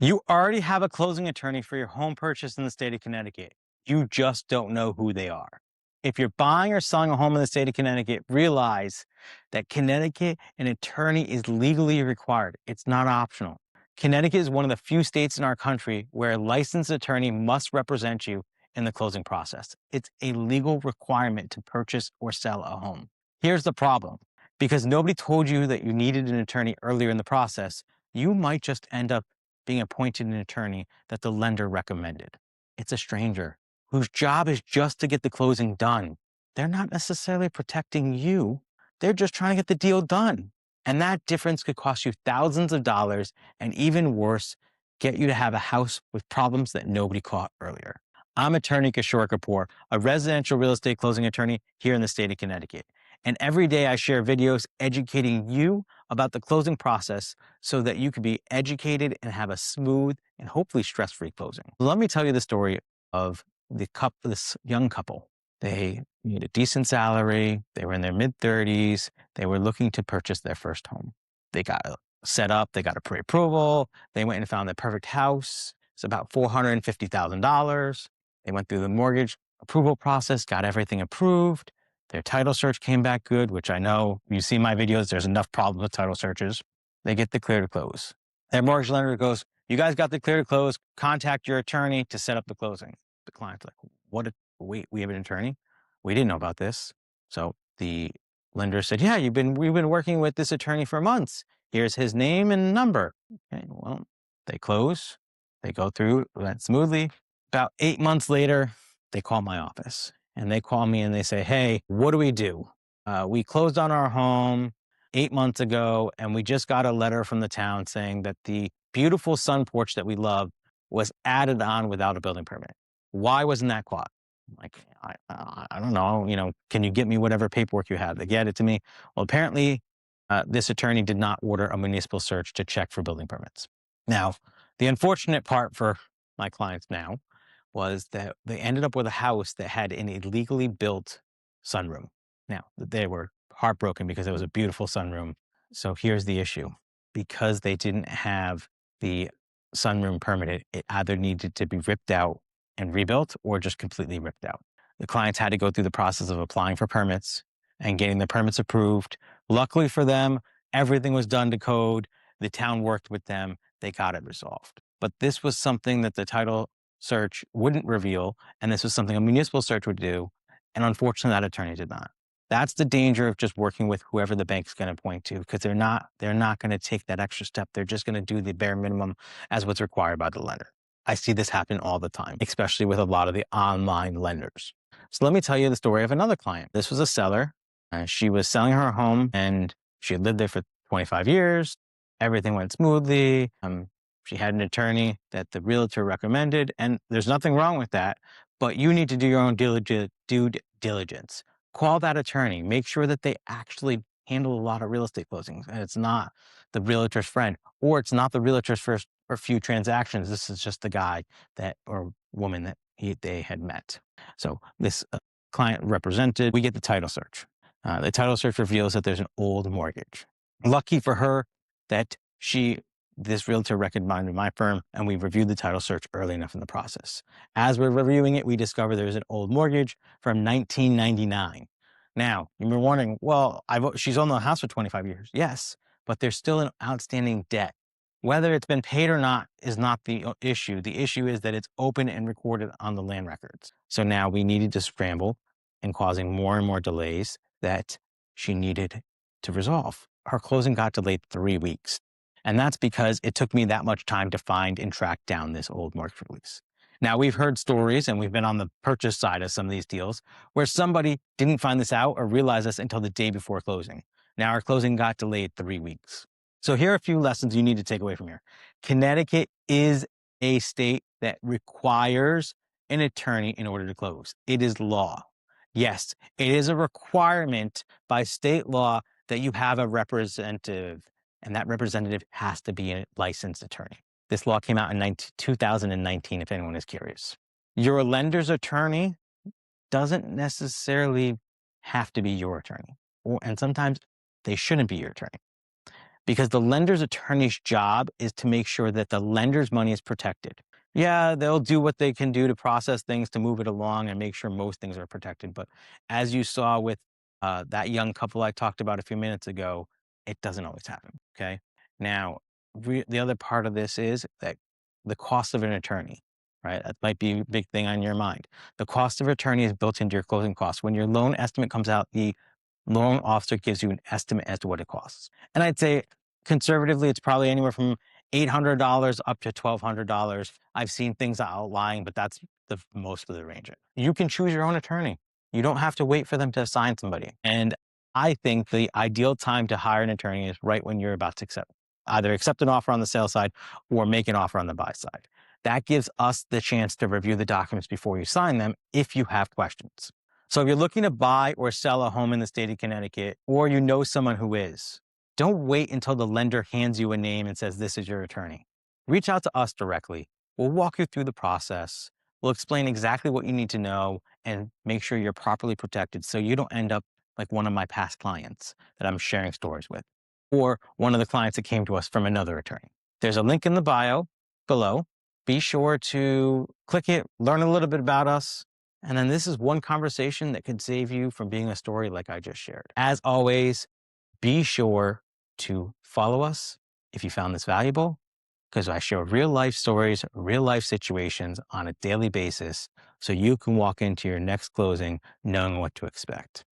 You already have a closing attorney for your home purchase in the state of Connecticut. You just don't know who they are. If you're buying or selling a home in the state of Connecticut, realize that Connecticut, an attorney is legally required. It's not optional. Connecticut is one of the few states in our country where a licensed attorney must represent you in the closing process. It's a legal requirement to purchase or sell a home. Here's the problem. Because nobody told you that you needed an attorney earlier in the process, you might just end up being appointed an attorney that the lender recommended. It's a stranger whose job is just to get the closing done. They're not necessarily protecting you. They're just trying to get the deal done. And that difference could cost you thousands of dollars and even worse, get you to have a house with problems that nobody caught earlier. I'm attorney Kishore Kapoor, a residential real estate closing attorney here in the state of Connecticut. And every day I share videos educating you about the closing process so that you can be educated and have a smooth and hopefully stress-free closing. Let me tell you the story of this young couple. They made a decent salary. They were in their mid-30s. They were looking to purchase their first home. They got set up. They got a pre-approval. They went and found the perfect house. It's about $450,000. They went through the mortgage approval process, got everything approved. Their title search came back good, which I know you see my videos, there's enough problems with title searches. They get the clear to close. Their mortgage lender goes, you guys got the clear to close, contact your attorney to set up the closing. The client's like, wait, we have an attorney? We didn't know about this. So the lender said, yeah, we've been working with this attorney for months. Here's his name and number. Okay, well, they close, they go through that smoothly. About 8 months later, they call my office and they call me and they say, hey, what do we do? We closed on our home 8 months ago and we just got a letter from the town saying that the beautiful sun porch that we love was added on without a building permit. Why wasn't that caught? I'm like, I don't know, can you get me whatever paperwork you have? They get it to me. Well, apparently this attorney did not order a municipal search to check for building permits. Now, the unfortunate part for my clients now was that they ended up with a house that had an illegally built sunroom. Now, they were heartbroken because it was a beautiful sunroom. So here's the issue. Because they didn't have the sunroom permitted, it either needed to be ripped out and rebuilt or just completely ripped out. The clients had to go through the process of applying for permits and getting the permits approved. Luckily for them, everything was done to code. The town worked with them. They got it resolved. But this was something that the title search wouldn't reveal, and this was something a municipal search would do, and unfortunately that attorney did not. That's the danger of just working with whoever the bank's going to point to, because they're not going to take that extra step. They're just going to do the bare minimum as what's required by the lender. I see this happen all the time, especially with a lot of the online lenders. So let me tell you the story of another client. This was a seller. She was selling her home and she had lived there for 25 years. Everything went smoothly. She had an attorney that the realtor recommended, and there's nothing wrong with that, but you need to do your own due diligence. Call that attorney. Make sure that they actually handle a lot of real estate closings, and it's not the realtor's friend, or it's not the realtor's first or few transactions. This is just the guy that or woman that they had met. So this client represented, we get the title search. The title search reveals that there's an old mortgage. Lucky for her that this realtor recommended my firm, and we reviewed the title search early enough in the process. As we're reviewing it, we discover there's an old mortgage from 1999. Now, you were wondering, well, she's owned the house for 25 years. Yes, but there's still an outstanding debt. Whether it's been paid or not is not the issue. The issue is that it's open and recorded on the land records. So now we needed to scramble and causing more and more delays that she needed to resolve. Her closing got delayed 3 weeks. And that's because it took me that much time to find and track down this old mortgage release. Now, we've heard stories, and we've been on the purchase side of some of these deals, where somebody didn't find this out or realize this until the day before closing. Now, our closing got delayed 3 weeks. So here are a few lessons you need to take away from here. Connecticut is a state that requires an attorney in order to close. It is law. Yes, it is a requirement by state law that you have a representative, and that representative has to be a licensed attorney. This law came out in 2019, if anyone is curious. Your lender's attorney doesn't necessarily have to be your attorney, and sometimes they shouldn't be your attorney. because the lender's attorney's job is to make sure that the lender's money is protected. Yeah, they'll do what they can do to process things to move it along and make sure most things are protected. But as you saw with that young couple I talked about a few minutes ago, it doesn't always happen. Okay. Now, the other part of this is that the cost of an attorney, right? That might be a big thing on your mind. The cost of attorney is built into your closing costs. When your loan estimate comes out, the loan officer gives you an estimate as to what it costs. And I'd say conservatively, it's probably anywhere from $800 up to $1,200. I've seen things outlying, but that's the most of the range. You can choose your own attorney. You don't have to wait for them to assign somebody. And I think the ideal time to hire an attorney is right when you're about to either accept an offer on the sale side or make an offer on the buy side. That gives us the chance to review the documents before you sign them if you have questions. So if you're looking to buy or sell a home in the state of Connecticut, or you know someone who is, don't wait until the lender hands you a name and says, this is your attorney. Reach out to us directly. We'll walk you through the process. We'll explain exactly what you need to know and make sure you're properly protected so you don't end up like one of my past clients that I'm sharing stories with, or one of the clients that came to us from another attorney. There's a link in the bio below. Be sure to click it, learn a little bit about us. And then this is one conversation that could save you from being a story like I just shared. As always, be sure to follow us if you found this valuable, because I share real life stories, real life situations on a daily basis, so you can walk into your next closing knowing what to expect.